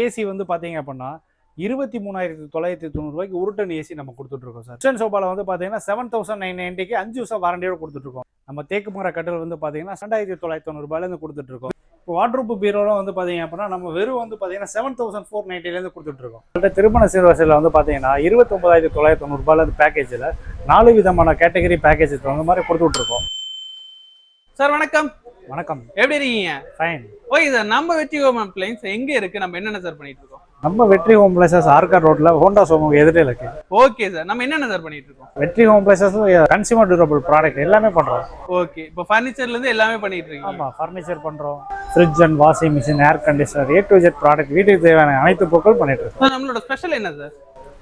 AC வந்து பார்த்தீங்க அப்படின்னா 23,990 ஒரு டன் ஏசி நம்ம கொடுத்துட்ருக்கோம் சார். கிச்சன் சோபாவில் வந்து பார்த்தீங்கன்னா 7,990க்கு 5 வருஷம் வாரண்டியோட கொடுத்துட்ருக்கோம். நம்ம தேக்கு மர கட்டில் வந்து பார்த்தீங்கன்னா 2,990 கொடுத்துட்ருக்கோம். இப்போ வாட்ரூப் பீரோலாம் வந்து பார்த்தீங்க அப்படின்னா நம்ம வெறும் வந்து பார்த்தீங்கன்னா 7,490 கொடுத்துட்ருக்கோம். திருமண சீர்வரிசையில் வந்து பார்த்தீங்கன்னா 29,990 பேக்கேஜில் 4 விதமான கேட்டகரி பேக்கேஜ் அந்த மாதிரி கொடுத்துட்ருக்கோம். சார் வணக்கம். வணக்கம், எப்படி இருக்கீங்க? ஃபைன். ஓகே சார், நம்ம வெற்றி ஹோம் அப்ளையன்ஸ் எங்க இருக்கு, நம்ம என்னென்ன சார் பண்ணிட்டு இருக்கோம்? நம்ம வெற்றி ஹோம் பிளேசஸ் ஆர்காட் ரோட்ல ஹோண்டா ஷோரூம் எதிரே இருக்கு. ஓகே சார், நம்ம என்னென்ன சார் பண்ணிட்டு இருக்கோம்? வெற்றி home places consumer durable product எல்லாமே பண்றோம். ஓகே, இப்போ ஃபர்னிச்சர்ல இருந்து எல்லாமே பண்ணிட்டு இருக்கீங்க? ஆமா, ஃபர்னிச்சர் பண்றோம். Fridge and washing machine, air conditioner, A to Z product, வீட்டுக்கு தேவையான அனைத்து பொருட்கள் பண்ணிட்டு இருக்கோம். நம்மளோட ஸ்பெஷல் என்ன சார்?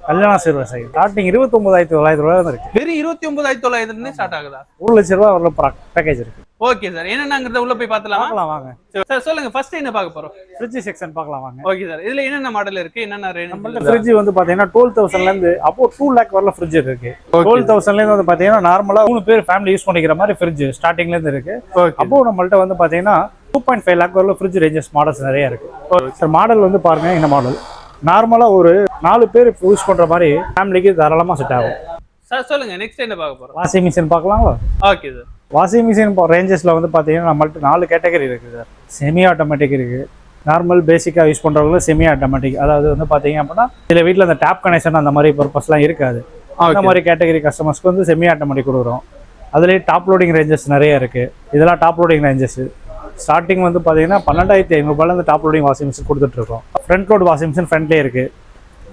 கல்யாண சீர்வரிசை ஸ்டார்டிங் 29,990 இருக்கு. வெறும் 29,990 ஸ்டார்ட் ஆகுதா? 1 லட்ச ரூபாய் வரல பேக்கேஜ் இருக்கு. ஓகே சார், என்னென்னங்கறத உள்ள போய் பார்த்தலாமா? பார்க்கலாம் வாங்க. சார் சொல்லுங்க, ஃபர்ஸ்ட் என்ன பார்க்க போறோம்? ஃப்ரிட்ஜ் செக்ஷன் பார்க்கலாம் வாங்க. ஓகே சார், இதுல என்னென்ன மாடல் இருக்கு, என்னென்ன ரேஞ்ச்? நம்மள்ட்ட ஃப்ரிட்ஜ் வந்து பாத்தீங்கன்னா 12,000ல இருந்து அப்போ 2 lakh வரல ஃப்ரிட்ஜ் இருக்கு. 12,000ல இருந்து வந்து பாத்தீங்கன்னா நார்மலா 3 பேர் ஃபேமிலி யூஸ் பண்ணிக்கிற மாதிரி ஃப்ரிட்ஜ் ஸ்டார்டிங்ல இருந்து இருக்கு. அப்போ நம்மள்ட்ட வந்து பாத்தீங்கன்னா 2.5 lakh வரல ஃப்ரிட்ஜ் ரேஞ்சஸ் மாடல்ஸ் நிறைய இருக்கு. சார் மாடல் வந்து பாருங்க, இந்த மாடல் நார்மலா ஒரு 4 பேர் யூஸ் பண்ற மாதிரி ஃபேமிலிக்கு தாராளமா செட் ஆகும். சார் சொல்லுங்க, நெக்ஸ்ட் என்ன பார்க்க போறோம்? வாஷிங் மிஷின் பார்க்கலாங்களா? Okay sir. வாஷிங் மிஷின் ரேஞ்சஸ்ல வந்து பாத்தீங்கன்னா நம்மள்ட்ட 4 கேட்டகரி இருக்கு சார். செமி ஆட்டோமேட்டிக் இருக்கு, நார்மல் பேசிக்கா யூஸ் பண்றவங்க செமி ஆட்டோமேட்டிக். அதாவது வந்து பாத்தீங்க அப்படின்னா சில வீட்டில் அந்த டேப் கனெக்ஷன் அந்த மாதிரி பர்பஸ்லாம் இருக்காது. அந்த மாதிரி கேட்டகரி கஸ்டமர்ஸ்க்கு வந்து செமி ஆட்டோமேட்டிக் கொடுக்குறோம். அதுலேயே டாப் லோடிங் ரேஞ்சஸ் நிறைய இருக்கு. இதெல்லாம் டாப் லோடிங் ரேஞ்சஸ். ஸ்டார்டிங் வந்து பார்த்தீங்கன்னா 12,500 டாப் லோடிங் வாஷிங் மிஷின் கொடுத்துட்ருக்கோம். ஃப்ரண்ட் லோட் வாஷிங் மிஷின் ஃப்ரண்ட்லேயே இருக்கு.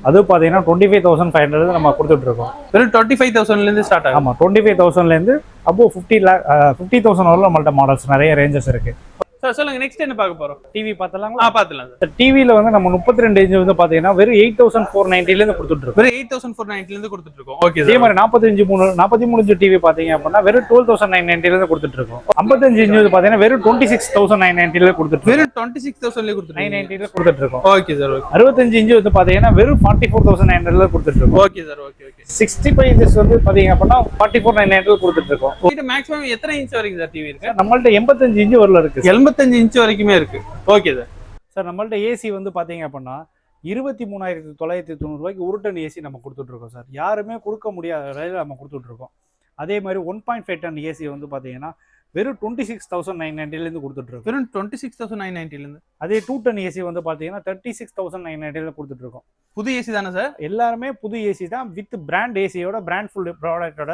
அது பார்த்தீங்கன்னா 25,500 நம்ம கொடுத்துட்ருக்கோம். வெறும் 25,000லேருந்து ஸ்டார்ட் ஆகும். ஆமாம், 25,000லேருந்து அப்போ 50,000 வரல நம்மள்ட்ட மாடல்ஸ் நிறைய ரேஞ்சஸ் இருக்கு. சார் சொல்லுங்க, நெக்ஸ்ட் என்ன பார்க்க போறோம்? டிவி பார்த்தலாம். பார்த்துலாம் சார். டிவியில் வந்து நம்ம 32 இன்ச் வந்து பார்த்தீங்கன்னா வெறும் 8,490 கொடுத்துட்ருக்கோம். வெறும் 8,490 கொடுத்துட்ருக்கோம். ஓகே, இதே மாதிரி 43 இன்ச் டிவி பார்த்தீங்க அப்படின்னா வெறும் 12,990 கொடுத்துட்ருக்கோம். 55 இன்ச் வந்து பார்த்தீங்கன்னா வெறும் 26,990 கொடுத்துட்டு வெறும் 26,000 கொடுத்துட்ருக்கோம். Okay sir. 65 இன்ச் வந்து பார்த்தீங்கன்னா வெறும் 44,990 கொடுத்துட்ருக்கோம். Okay sir. ஓகே. 65 இன்ச்சஸ் வந்து பார்த்தீங்க அப்படின்னா 44,990 கொடுத்துட்ருக்கோம். இது மேக்ஸிமம் எத்தனை இன்ச் வரைக்கும் சார் டிவி இருக்கு? நம்மள்ட்ட 85 இன்ச் வரல இருக்கு. 85 இன்ச் வரைக்குமே இருக்கு. Okay sir. சார் நம்மள்ட்ட ஏசி வந்து பார்த்தீங்க அப்படின்னா 23,990 ஒரு டன் ஏசி நம்ம கொடுத்துட்ருக்கோம் சார். யாருமே கொடுக்க முடியாத விலையில் நம்ம கொடுத்துட்ருக்கோம். அதே மாதிரி 1.5 டன் ஏசி வந்து பார்த்தீங்கன்னா வெறும் 26,990 கொடுத்துட்ருக்கோம். வெறும் 26,990. அதே 2 டன் ஏசி வந்து பார்த்தீங்கன்னா 36,990 கொடுத்துட்ருக்கோம். புது ஏசி தானே சார்? எல்லாருமே புது ஏசி தான், வித் பிராண்ட் ஏசியோட பிராண்ட் ஃபுல் ப்ராடக்டோட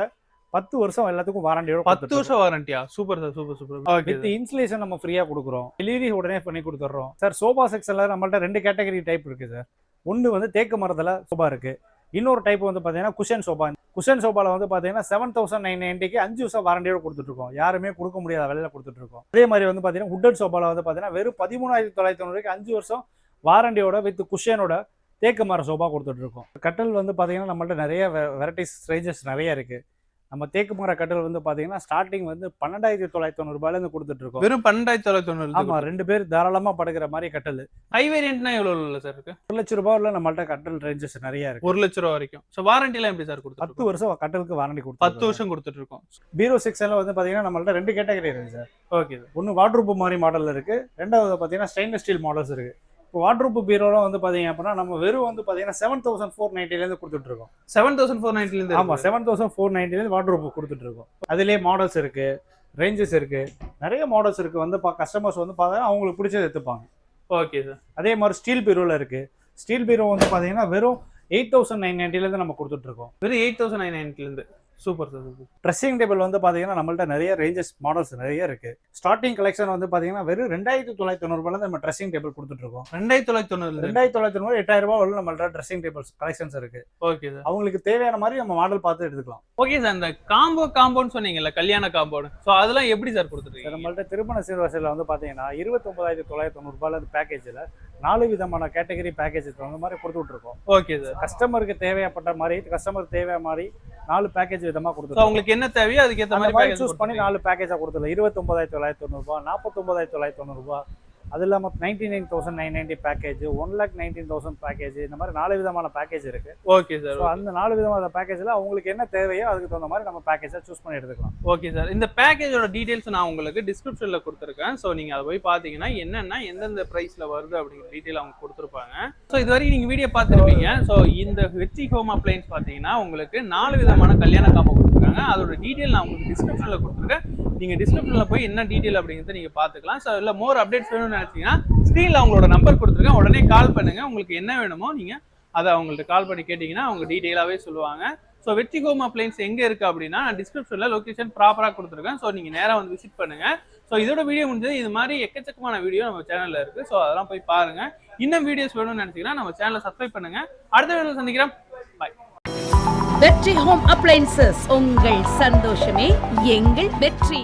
10 வருஷம் எல்லாத்துக்கும் வாரண்டியோட. 10 வருஷம் வாரண்டியா? Super sir, super. Okay, with installation நம்ம ஃப்ரீயா கொடுக்குறோம். டெலிவரி உடனே பண்ணி கொடுத்துட்றோம் சார். சோபா செக்ஷன்ல நம்மள்ட்ட 2 கேட்டகரி டைப் இருக்கு சார். ஒன்று வந்து தேக்கு மரத்துல சோபா இருக்கு. இன்னொரு டைப் வந்து பார்த்தீங்கன்னா குஷன் சோபா. குஷன் சோபாவில் வந்து பார்த்தீங்கன்னா 7,990க்கு 5 வருஷம் வாரண்டியோட கொடுத்துட்ருக்கோம். யாருமே கொடுக்க முடியாத விலையில கொடுத்துட்ருக்கோம். அதே மாதிரி வந்து பார்த்தீங்கன்னா உட்டன் சோபாவில் வந்து பார்த்தீங்கன்னா வெறும் 13,990க்கு 5 வருஷம் வாரண்டியோட வித் குஷனோட தேக்கு மர சோபா கொடுத்துட்ருக்கோம். கட்டல் வந்து பார்த்தீங்கன்னா நம்மள்ட்ட நிறைய வெரைட்டிஸ் ரேஞ்சஸ் நிறைய இருக்கு. நம்ம தேக்கு மர கட்டல் வந்து பார்த்தீங்கன்னா ஸ்டார்டிங் வந்து 12,990 கொடுத்துட்ருக்கோம். வெறும் 12,990. ஆமா, 2 பேர் தாராளமாக படுக்கிற மாதிரி கட்டல். ஹை வேரியன்ட்னா எவ்வளோ சார் இருக்கு? 1 லட்ச ரூபாயில் நம்மள்ட்ட கட்டல் ரேஞ்சஸ் நிறைய இருக்கு. 1 லட்ச ரூபா வரைக்கும். ஸோ வாரண்டிலாம் எப்படி சார் கொடுத்து? 10 வருஷம் கட்டலுக்கு வாரண்டி கொடுத்து 10 வருஷம் கொடுத்துட்ருக்கோம். பீரோ செக்ஷன்ல வந்து பார்த்தீங்கன்னா நம்மள்ட்ட 2 கேட்டகரி இருக்கு சார். Okay sir. ஒன்று வாட்ரூப் மாதிரி மாடல் இருக்கு, ரெண்டாவது பார்த்தீங்கன்னா ஸ்டெயின்லெஸ் ஸ்டீல் மாடல்ஸ் இருக்கு. இப்போ வாட்ரூப் பீரோலாம் வந்து பார்த்தீங்க அப்படின்னா நம்ம வெறும் வந்து பார்த்தீங்கன்னா 7,490 கொடுத்துட்ருக்கோம். 7,490. ஆமாம், 7,490 வாட்ரூப் கொடுத்துட்ருக்கோம். அதுலேயே மாடல்ஸ் இருக்கு, ரேஞ்சஸ் இருக்கு, நிறைய மாடல்ஸ் இருக்கு. வந்து கஸ்டமர்ஸ் வந்து பார்த்தா அவங்களுக்கு பிடிச்சது எடுத்துப்பாங்க. Okay sir. அதே மாதிரி ஸ்டீல் பீரோவில் இருக்கு. ஸ்டீல் பீரோ வந்து பார்த்தீங்கன்னா வெறும் 8,990 நம்ம கொடுத்துட்ருக்கோம். வெறும் 8,990. Super sir. ட்ரெஸ்ஸிங் டேபிள் வந்து பார்த்தீங்கன்னா நம்மள்ட்ட நிறைய ரேஞ்சஸ் மாடல்ஸ் நிறைய இருக்கு. ஸ்டார்டிங் கலெக்ஷன் வந்து பார்த்தீங்கன்னா வெறும் 2,990 நம்ம ட்ரெஸ்ஸிங் டேபிள் கொடுத்துட்ருக்கோம். 2,990. 2,990 8,000 வரல நம்மள்ட்ட ட்ரெஸ்ஸிங் டேபிள்ஸ் கலெக்ஷன்ஸ் இருக்கு. Okay sir. அவங்களுக்கு தேவையான மாதிரி நம்ம மாடல் பார்த்து எடுத்துக்கலாம். ஓகே சார், இந்த காம்பவுண்ட் சொன்னீங்கல்ல, கல்யாண காம்பவுண்ட், ஸோ அதெல்லாம் எப்படி சார் கொடுத்துருக்கீங்க? நம்மள்ட்ட திருமண சீர்வரிசையில் வந்து பார்த்தீங்கன்னா 29,990 பேக்கேஜில் 4 விதமான கேட்டகரி பேக்கேஜ் அந்த மாதிரி கொடுத்துட்ருக்கோம். Okay sir. கஸ்டமருக்கு தேவைப்பட்ட மாதிரி கஸ்டமருக்கு தேவையான மாதிரி 4 பேக்கேஜ் விதமாக கொடுத்துருக்கோம். உங்களுக்கு என்ன தேவையோ அதுக்கேற்ற மாதிரி சூஸ் பண்ணி 4 பேக்கேஜாக கொடுத்துருக்கோம். 29,990, 49,990, அது இல்லாமல் 99,990 பேக்கேஜ், 1,19,000 பேக்கேஜ், இந்த மாதிரி 4 விதமான பேக்கேஜ் இருக்கு. Okay sir. ஸோ அந்த 4 விதமான பேக்கேஜில் அவங்களுக்கு என்ன தேவையோ அதுக்கு தகுந்த மாதிரி நம்ம பேக்கேஜை சூஸ் பண்ணி எடுத்துக்கலாம். Okay sir. இந்த பேக்கேஜோட டீடைல்ஸ் நான் உங்களுக்கு டிஸ்கிரிப்ஷனில் கொடுத்துருக்கேன். ஸோ நீங்கள் அதை போய் பார்த்தீங்கன்னா என்னென்ன எந்தெந்த ப்ரைஸில் வருது அப்படிங்கிற டீட்டெயில் அவங்க கொடுத்துருப்பாங்க. ஸோ இது வரைக்கும் நீங்கள் வீடியோ பார்த்துருப்பீங்க. ஸோ இந்த வெற்றி ஹோம் அப்ளையன்ஸ் பார்த்தீங்கன்னா உங்களுக்கு 4 விதமான கல்யாண காம்போ கொடுத்துருக்காங்க. அதோட டீட்டெயில் நான் உங்களுக்கு டிஸ்கிரிப்ஷனில் கொடுத்துருக்கேன். நீங்கள் டிஸ்கிரிப்ஷனில் போய் என்ன டீட்டெயில் அப்படிங்கிறத நீங்கள் பார்த்துக்கலாம். ஸோ இல்லை மோர் அப்டேட்ஸ் வேணும்னு நினச்சிங்கன்னா ஸ்க்ரீனில் அவங்களோட நம்பர் கொடுத்துருக்கேன். உடனே கால் பண்ணுங்கள். உங்களுக்கு என்ன வேணுமோ நீங்கள் அதை அவங்கள்ட்ட கால் பண்ணி கேட்டிங்கன்னா அவங்க டீட்டெயிலாகவே சொல்லுவாங்க. ஸோ வெற்றி ஹோம் அப்ளையன்ஸ் எங்கே இருக்குது அப்படின்னா நான் டிஸ்கிரிப்ஷனில் லொக்கேஷன் ப்ராப்பராக கொடுத்துருக்கேன். ஸோ நீங்கள் நேராக வந்து விசிட் பண்ணுங்கள். ஸோ இதோட வீடியோ முடிஞ்சது. இது மாதிரி எக்கச்சக்கமான வீடியோ நம்ம சேனலில் இருக்குது. ஸோ அதெல்லாம் போய் பாருங்கள். இன்னும் வீடியோஸ் வேணும்னு நினச்சிங்கன்னா நம்ம சேனலை சப்ஸ்கிரைப் பண்ணுங்கள். அடுத்த வீடியோவில் சந்திக்கிறேன். பாய். வெற்றி ஹோம் அப்ளையன்சஸ், உங்கள் சந்தோஷமே எங்கள் வெற்றி.